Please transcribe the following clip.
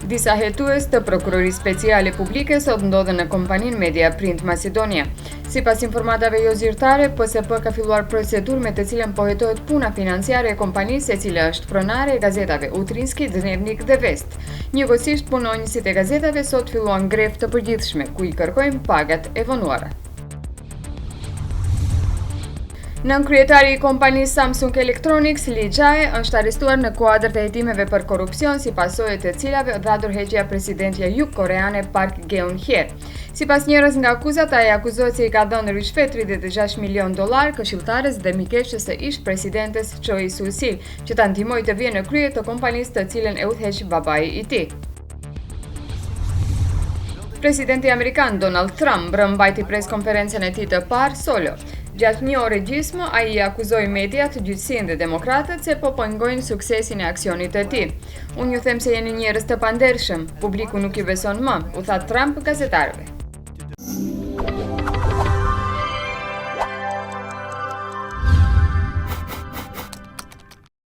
Disa hetues të Prokurorisë Speciale Publike sot ndodhen në kompaninë Media Print Macedonia. Sipas informatave jo zyrtare, PSP ka filluar procedurë me të cilën po hetohet puna financiare e kompanisë e cila është pronare e gazetave Utrinski, Dnevnik dhe Vest. Njëkohësisht punonjësit e gazetave sot filluan grevë të përgjithshme, ku i kërkojnë pagat e vonuara. Nënkryetari i kompanisë Samsung Electronics, Lee Jae, është arrestuar në kuadër të hetimeve për korrupsion, si pasojë të cilave dha dorëheqja e presidentja jugkoreane Park Geun-hye. Sipas njërës nga akuzat, ai akuzohet se i ka dhënë rishfet $36 milion këshilltares dhe mikeqes së ish presidentes Choi Soo-sil, që ta ndihmoi të vijë në krye të kompanisë të cilën e udhëheq babai i tij. Presidenti amerikan Donald Trump mbajti preskonferencën e tij të parë solo. Gjatë një ore gjysmë, ai i akuzoi mediat, gjyqësinë dhe demokratët se po pengojnë suksesin e aksionit të tij. Unë ju them se jeni njerëz të pandershëm, publiku nuk ju beson më, u tha Trump gazetarëve.